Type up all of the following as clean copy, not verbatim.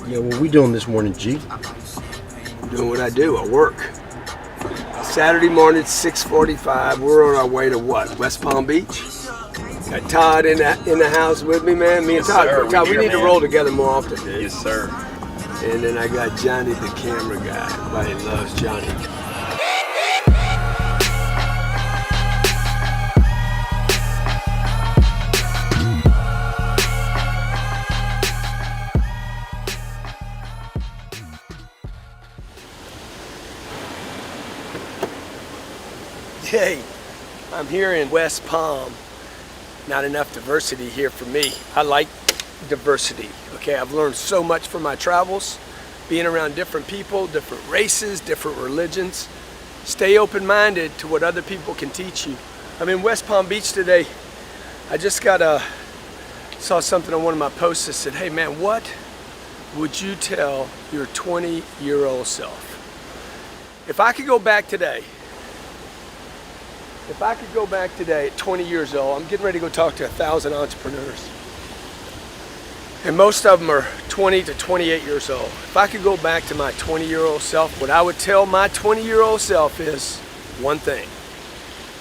Yeah, what we doing this morning, G? Doing what I do, I work. Saturday morning, 6:45. We're on our way to what? West Palm Beach. Got Todd in the house with me, man. Me and Todd. Sir, Todd, we here, need to man. roll together more often, dude. Yes, sir. And then I got Johnny, the camera guy. Everybody loves Johnny. Hey, I'm here in West Palm. Not enough diversity here for me. I like diversity, okay? I've learned so much from my travels, being around different people, different races, different religions. Stay open-minded to what other people can teach you. I'm in West Palm Beach today. I just saw something on one of my posts that said, hey man, what would you tell your 20-year-old self? If I could go back today, at 20 years old, I'm getting ready to go talk to 1,000 entrepreneurs. And most of them are 20 to 28 years old. If I could go back to my 20-year-old self, what I would tell my 20-year-old self is one thing.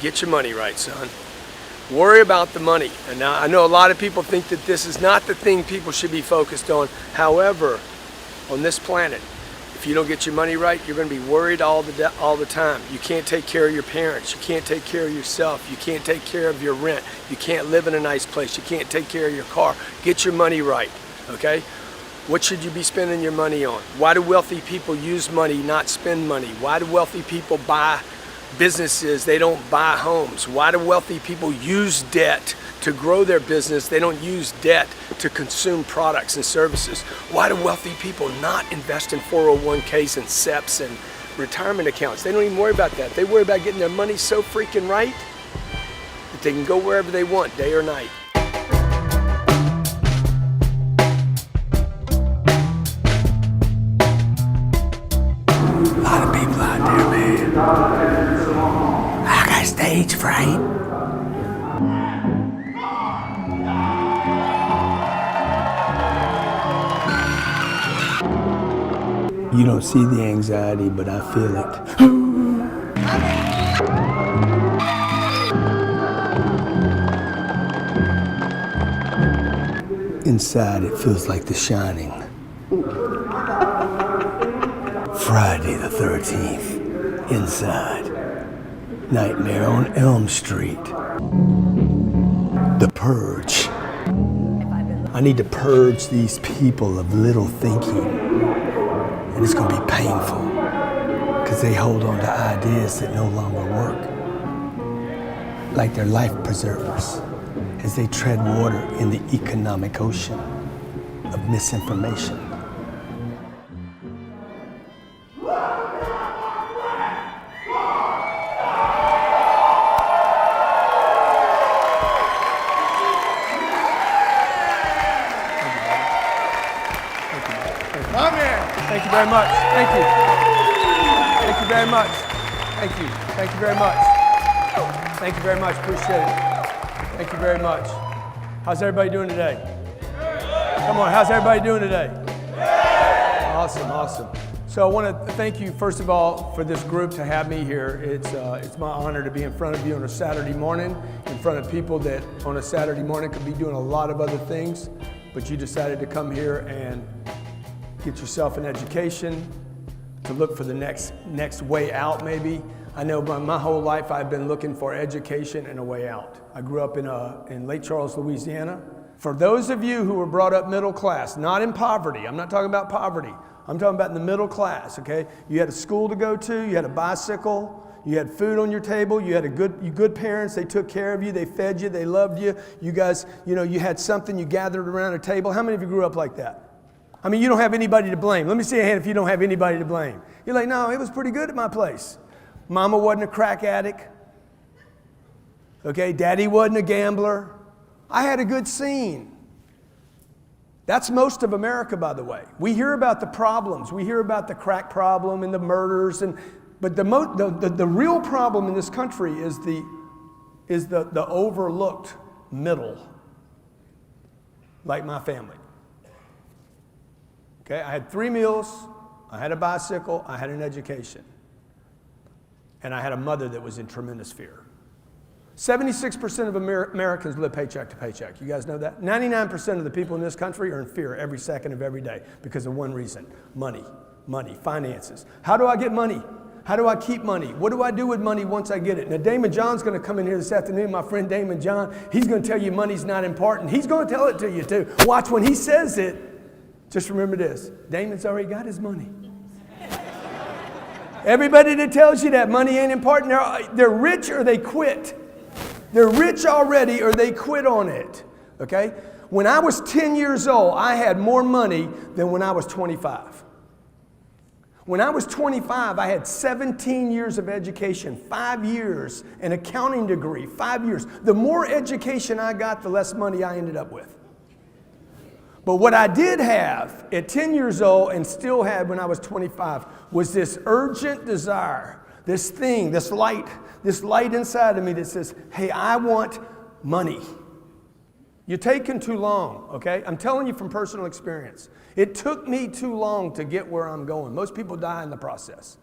Get your money right, son. Worry about the money. And now I know a lot of people think that this is not the thing people should be focused on. However, on this planet, if you don't get your money right, you're going to be worried all the time. You can't take care of your parents. You can't take care of yourself. You can't take care of your rent. You can't live in a nice place. You can't take care of your car. Get your money right, okay? What should you be spending your money on? Why do wealthy people use money, not spend money? Why do wealthy people buy businesses? They don't buy homes. Why do wealthy people use debt to grow their business? They don't use debt to consume products and services. Why do wealthy people not invest in 401ks and SEPs and retirement accounts? They don't even worry about that. They worry about getting their money so freaking right that they can go wherever they want, day or night. A lot of people out there, man. I got stage fright. You don't see the anxiety, but I feel it. Inside, it feels like The Shining. Friday the 13th, inside. Nightmare on Elm Street. The Purge. I need to purge these people of little thinking. And it's gonna be painful because they hold on to ideas that no longer work, like they're life preservers as they tread water in the economic ocean of misinformation. Thank you very much. Thank you. Thank you very much. Thank you. Thank you very much. Thank you very much. Appreciate it. Thank you very much. How's everybody doing today? Come on, how's everybody doing today? Awesome, awesome. So I want to thank you, first of all, for this group to have me here. It's my honor to be in front of you on a Saturday morning, in front of people that on a Saturday morning could be doing a lot of other things, but you decided to come here and get yourself an education, to look for the next way out maybe. I know my whole life I've been looking for education and a way out. I grew up in Lake Charles, Louisiana. For those of you who were brought up middle class, not in poverty, I'm not talking about poverty, I'm talking about in the middle class, okay? You had a school to go to, you had a bicycle, you had food on your table, you had good parents, they took care of you, they fed you, they loved you. You guys, you had something, you gathered around a table. How many of you grew up like that? I mean, you don't have anybody to blame. Let me see a hand if you don't have anybody to blame. You're like, no, it was pretty good at my place. Mama wasn't a crack addict. Okay, daddy wasn't a gambler. I had a good scene. That's most of America, by the way. We hear about the problems. We hear about the crack problem and the murders, but the real problem in this country is the overlooked middle, like my family. Okay, I had 3 meals, I had a bicycle, I had an education. And I had a mother that was in tremendous fear. 76% of Americans live paycheck to paycheck. You guys know that? 99% of the people in this country are in fear every second of every day because of one reason: money, finances. How do I get money? How do I keep money? What do I do with money once I get it? Now, Damon John's going to come in here this afternoon, my friend Damon John. He's going to tell you money's not important. He's going to tell it to you too. Watch when he says it. Just remember this: Damon's already got his money. Everybody that tells you that money ain't important, they're rich or they quit. They're rich already or they quit on it. Okay? When I was 10 years old, I had more money than when I was 25. When I was 25, I had 17 years of education, 5 years, an accounting degree, 5 years. The more education I got, the less money I ended up with. But what I did have at 10 years old and still had when I was 25 was this urgent desire, this thing, this light inside of me that says, hey, I want money. You're taking too long, okay? I'm telling you from personal experience. It took me too long to get where I'm going. Most people die in the process.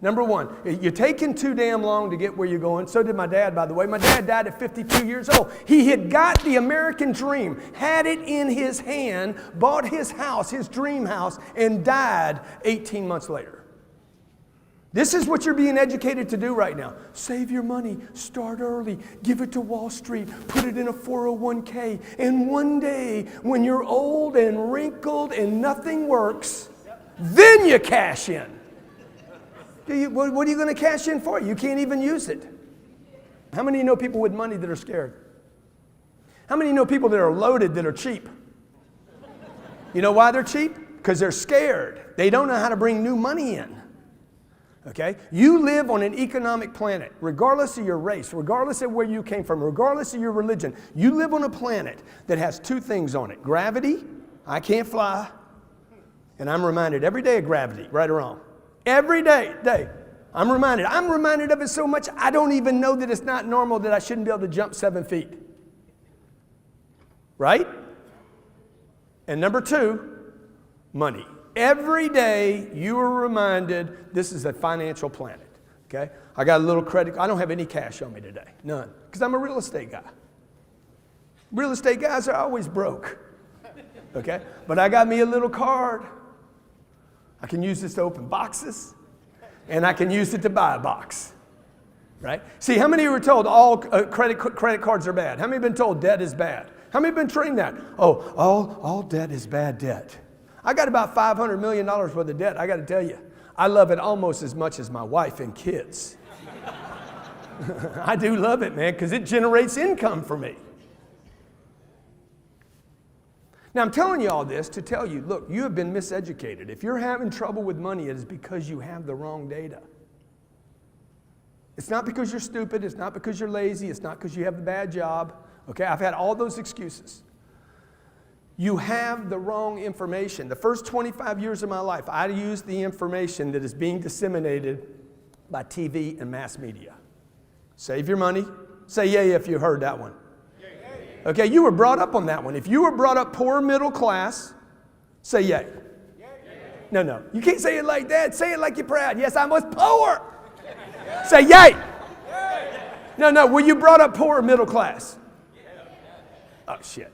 Number one, you're taking too damn long to get where you're going. So did my dad, by the way. My dad died at 52 years old. He had got the American dream, had it in his hand, bought his house, his dream house, and died 18 months later. This is what you're being educated to do right now. Save your money, start early, give it to Wall Street, put it in a 401k, and one day when you're old and wrinkled and nothing works, then you cash in. What are you going to cash in for? You can't even use it. How many of you know people with money that are scared? How many of you know people that are loaded that are cheap? You know why they're cheap? Because they're scared. They don't know how to bring new money in. Okay? You live on an economic planet, regardless of your race, regardless of where you came from, regardless of your religion. You live on a planet that has 2 things on it: gravity, I can't fly, and I'm reminded every day of gravity, right or wrong. Every day. I'm reminded of it so much I don't even know that it's not normal that I shouldn't be able to jump 7 feet. Right? And number 2, money. Every day you are reminded this is a financial planet. Okay? I got a little credit. I don't have any cash on me today. None. Because I'm a real estate guy. Real estate guys are always broke. Okay? But I got me a little card. I can use this to open boxes, and I can use it to buy a box, right? See, how many of you were told all credit cards are bad? How many have been told debt is bad? How many have been trained that? Oh, all debt is bad debt. I got about $500 million worth of debt. I got to tell you, I love it almost as much as my wife and kids. I do love it, man, because it generates income for me. Now, I'm telling you all this to tell you, look, you have been miseducated. If you're having trouble with money, it is because you have the wrong data. It's not because you're stupid. It's not because you're lazy. It's not because you have a bad job. Okay, I've had all those excuses. You have the wrong information. The first 25 years of my life, I used the information that is being disseminated by TV and mass media. Save your money. Say yay if you heard that one. Okay, you were brought up on that one. If you were brought up poor middle class, say yay. No. You can't say it like that. Say it like you're proud. Yes, I was poor. Say yay. No. Were you brought up poor or middle class? Oh, shit.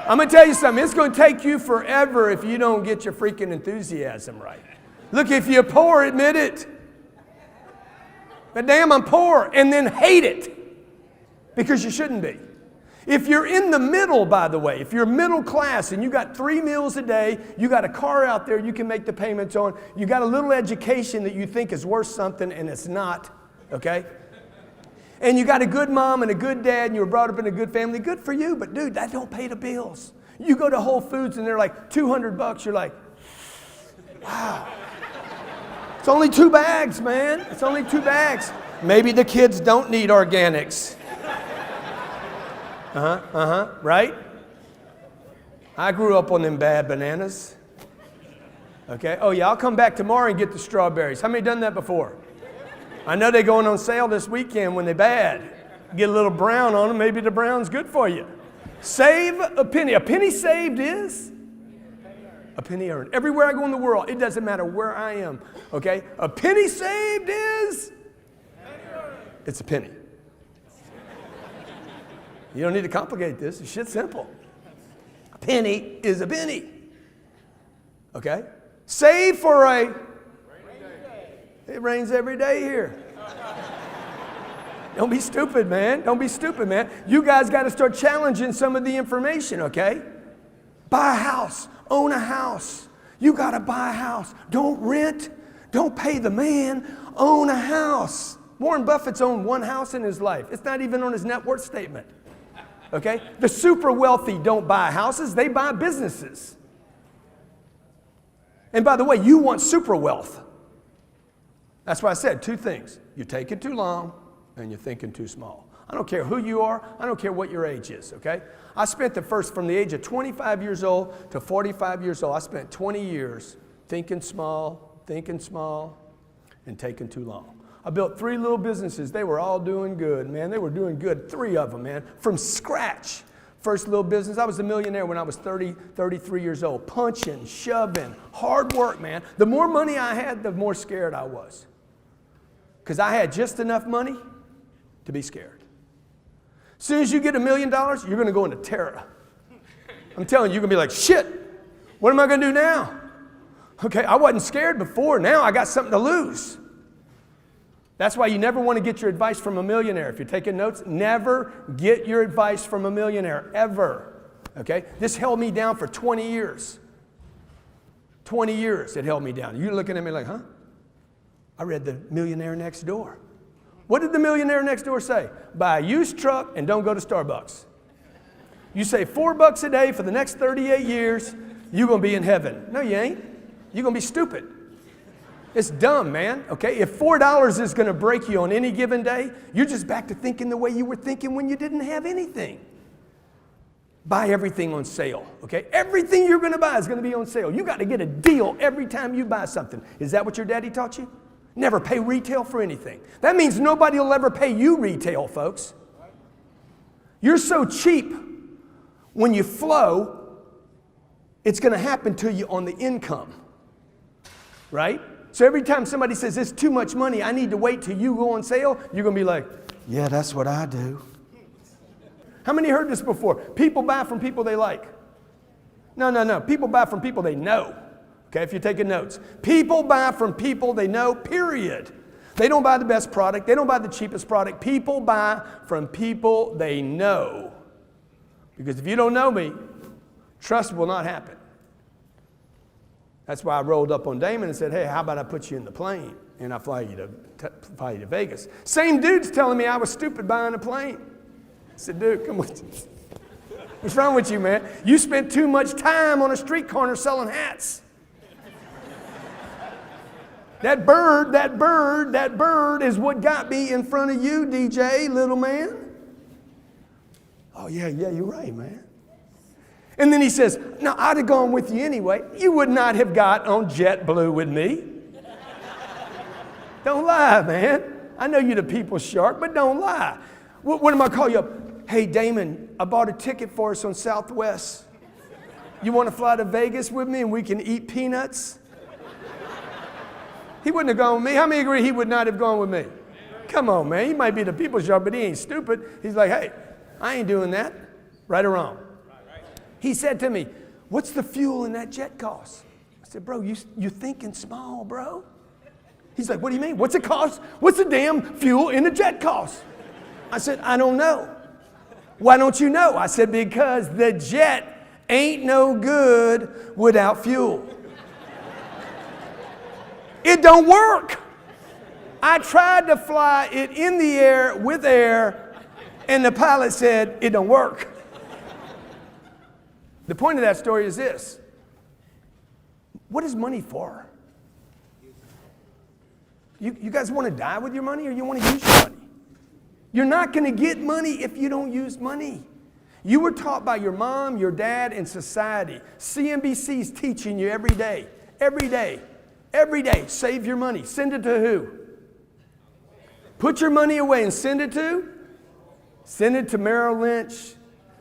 I'm going to tell you something. It's going to take you forever if you don't get your freaking enthusiasm right. Look, if you're poor, admit it. But damn, I'm poor. And then hate it. Because you shouldn't be. If you're in the middle, by the way, if you're middle class and you got 3 meals a day, you got a car out there you can make the payments on, you got a little education that you think is worth something and it's not, okay? And you got a good mom and a good dad and you were brought up in a good family, good for you, but dude, that don't pay the bills. You go to Whole Foods and they're like $200, you're like, wow. It's only 2 bags, man. It's only 2 bags. Maybe the kids don't need organics. Right? I grew up on them bad bananas. Okay? Oh yeah, I'll come back tomorrow and get the strawberries. How many done that before? I know they're going on sale this weekend when they're bad. Get a little brown on them, maybe the brown's good for you. Save a penny. A penny saved is A penny earned. Everywhere I go in the world, it doesn't matter where I am, okay? A penny saved is? It's a penny. You don't need to complicate this. It's shit simple. A penny is a penny. Okay? Save for a rainy day. It rains every day here. Don't be stupid, man. Don't be stupid, man. You guys got to start challenging some of the information, okay? Buy a house. Own a house. You got to buy a house. Don't rent. Don't pay the man. Own a house. Warren Buffett's owned one house in his life. It's not even on his net worth statement. Okay? The super wealthy don't buy houses. They buy businesses. And by the way, you want super wealth. That's why I said two things. You're taking too long and you're thinking too small. I don't care who you are. I don't care what your age is, okay? I spent from the age of 25 years old to 45 years old, I spent 20 years thinking small, and taking too long. I built 3 little businesses. They were all doing good, man. They were doing good, 3 of them, man, from scratch. First little business, I was a millionaire when I was 33 years old. Punching, shoving, hard work, man. The more money I had, the more scared I was. Because I had just enough money to be scared. As soon as you get $1 million, you're going to go into terror. I'm telling you, you're going to be like, shit, what am I going to do now? Okay, I wasn't scared before. Now I got something to lose. That's why you never want to get your advice from a millionaire. If you're taking notes, never get your advice from a millionaire, ever. Okay? This held me down for 20 years. 20 years it held me down. You're looking at me like, huh? I read The Millionaire Next Door. What did the millionaire next door say? Buy a used truck and don't go to Starbucks. You save $4 a day for the next 38 years, you're going to be in heaven. No, you ain't. You're going to be stupid. It's dumb, man, okay? If $4 is going to break you on any given day, you're just back to thinking the way you were thinking when you didn't have anything. Buy everything on sale, okay? Everything you're going to buy is going to be on sale. You got to get a deal every time you buy something. Is that what your daddy taught you? Never pay retail for anything. That means nobody will ever pay you retail, folks. You're so cheap when you flow, it's going to happen to you on the income, right? So every time somebody says, it's too much money, I need to wait till you go on sale, you're going to be like, yeah, that's what I do. How many heard this before? People buy from people they like. No. People buy from people they know. Okay, if you're taking notes. People buy from people they know, period. They don't buy the best product. They don't buy the cheapest product. People buy from people they know. Because if you don't know me, trust will not happen. That's why I rolled up on Damon and said, hey, how about I put you in the plane and I fly you to Vegas. Same dude's telling me I was stupid buying a plane. I said, dude, come on. What's wrong with you, man? You spent too much time on a street corner selling hats. That bird is what got me in front of you, DJ, little man. Oh, yeah, you're right, man. And then he says, no, I'd have gone with you anyway. You would not have got on JetBlue with me. Don't lie, man. I know you're the people's shark, but don't lie. What am I call you up? Hey, Damon, I bought a ticket for us on Southwest. You want to fly to Vegas with me and we can eat peanuts? He wouldn't have gone with me. How many agree he would not have gone with me? Come on, man. He might be the people's shark, but he ain't stupid. He's like, hey, I ain't doing that. Right or wrong? He said to me, what's the fuel in that jet cost? I said, bro, you're thinking small, bro. He's like, what do you mean? What's it cost? What's the damn fuel in a jet cost? I said, I don't know. Why don't you know? I said, because the jet ain't no good without fuel. It don't work. I tried to fly it in the air with air, and the pilot said, it don't work. The point of that story is this. What is money for? You guys want to die with your money or you want to use your money? You're not going to get money if you don't use money. You were taught by your mom, your dad, and society. CNBC is teaching you every day. Save your money. Send it to who? Put your money away and send it to? Send it to Merrill Lynch.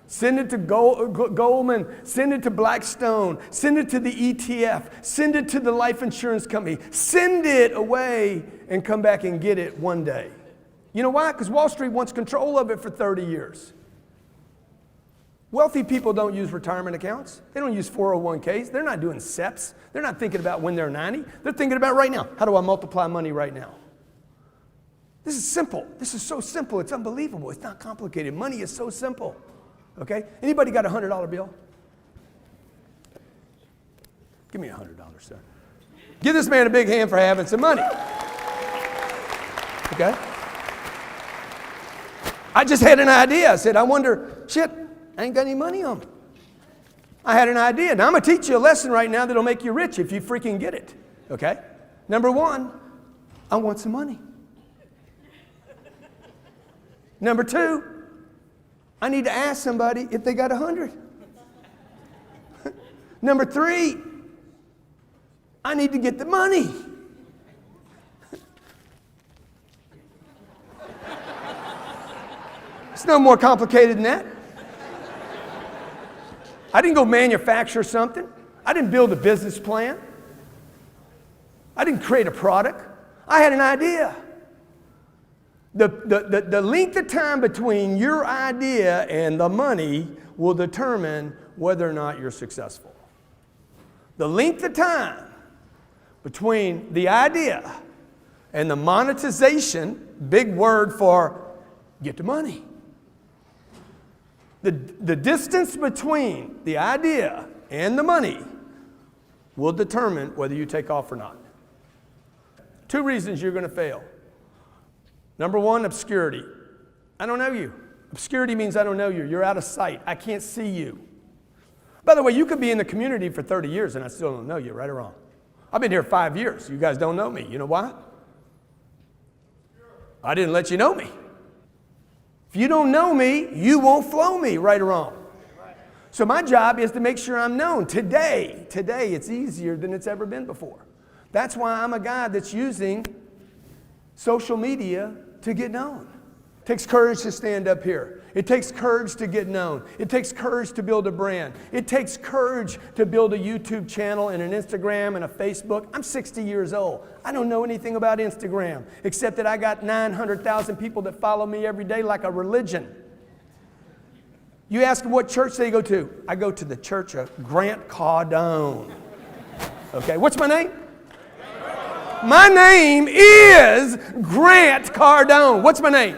Send it to Goldman. Send it to Blackstone. Send it to the ETF. Send it to the life insurance company. Send it away and come back and get it one day. You know why? Because Wall Street wants control of it for 30 years. Wealthy people don't use retirement accounts. They don't use 401ks. They're not doing SEPs. They're not thinking about when they're 90. They're thinking about right now. How do I multiply money right now? This is simple. This is so simple. It's unbelievable. It's not complicated. Money is so simple. Okay? Anybody got a $100 bill? Give me $100, sir. Give this man a big hand for having some money. Okay? I just had an idea. I said, I wonder, shit, I ain't got any money on me. I had an idea. Now I'm going to teach you a lesson right now that'll make you rich if you freaking get it. Okay? Number one, I want some money. Number two, I need to ask somebody if they got 100. Number three, I need to get the money. It's no more complicated than that. I didn't go manufacture something. I didn't build a business plan. I didn't create a product. I had an idea. The length of time between your idea and the money will determine whether or not you're successful. The length of time between the idea and the monetization, big word for get the money. The distance between the idea and the money will determine whether you take off or not. 2 reasons you're going to fail. Number one, obscurity. I don't know you. Obscurity means I don't know you. You're out of sight. I can't see you. By the way, you could be in the community for 30 years and I still don't know you, right or wrong. I've been here 5 years. You guys don't know me. You know why? I didn't let you know me. If you don't know me, you won't flow me, right or wrong. So my job is to make sure I'm known. Today, it's easier than it's ever been before. That's why I'm a guy that's using social media to get known. It takes courage to stand up here. It takes courage to get known. It takes courage to build a brand. It takes courage to build a YouTube channel and an Instagram and a Facebook. I'm 60 years old. I don't know anything about Instagram, except that I got 900,000 people that follow me every day like a religion. You ask them what church they go to. I go to the church of Grant Cardone. Okay, what's my name? My name is Grant Cardone. What's my name?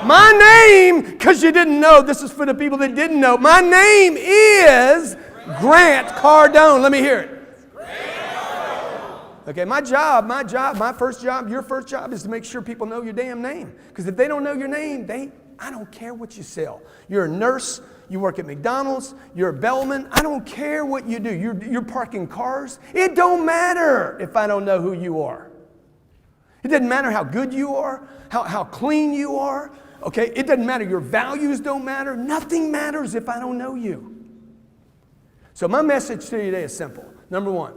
My name, because you didn't know, this is for the people that didn't know. My name is Grant Cardone. Let me hear it. Okay, my first job, your first job is to make sure people know your damn name. Because if they don't know your name, I don't care what you sell. You're a nurse, you work at McDonald's, you're a bellman. I don't care what you do. You're parking cars. It don't matter if I don't know who you are. It doesn't matter how good you are, how clean you are. Okay, it doesn't matter. Your values don't matter. Nothing matters if I don't know you. So my message to you today is simple. Number one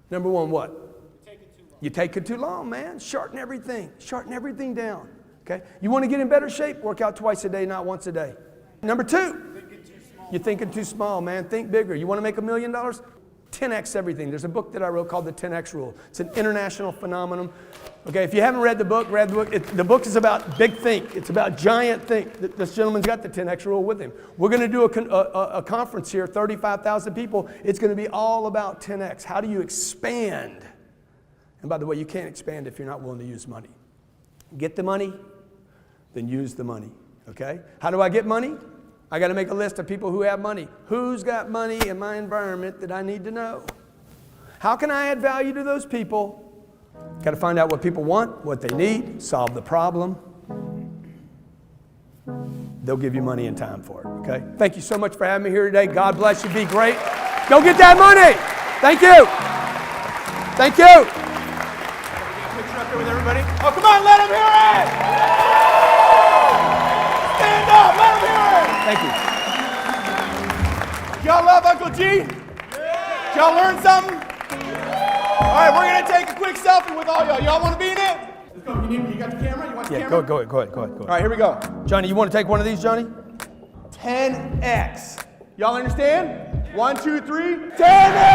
what? You take it too long, man. Shorten everything down. Okay? You want to get in better shape? Work out twice a day, not once a day. Number two, you're thinking too small, man. Think bigger. You want to make $1 million? 10x everything. There's a book that I wrote called the 10x rule. It's an international phenomenon. Okay, if you haven't read the book, read the book. The book is about big think. It's about giant think. This gentleman's got the 10x rule with him. We're going to do a conference here, 35,000 people. It's going to be all about 10x. How do you expand? And by the way, you can't expand if you're not willing to use money. Get the money, then use the money. Okay? How do I get money? I got to make a list of people who have money. Who's got money in my environment that I need to know? How can I add value to those people? Got to find out what people want, what they need, solve the problem. They'll give you money and time for it, okay? Thank you so much for having me here today. God bless you. Be great. Go get that money. Thank you. Thank you. Picture up there with everybody. Oh, come on, let them hear it. Stand up, let them hear it. Thank you. Y'all love Uncle G? Did y'all learn something? All right, we're going to take a quick selfie with all y'all. Y'all want to be in it? Let's go. You got the camera? You want the camera? Go ahead. All right, here we go. Johnny, you want to take one of these, Johnny? 10x. Y'all understand? 1, 2, 3, 10x!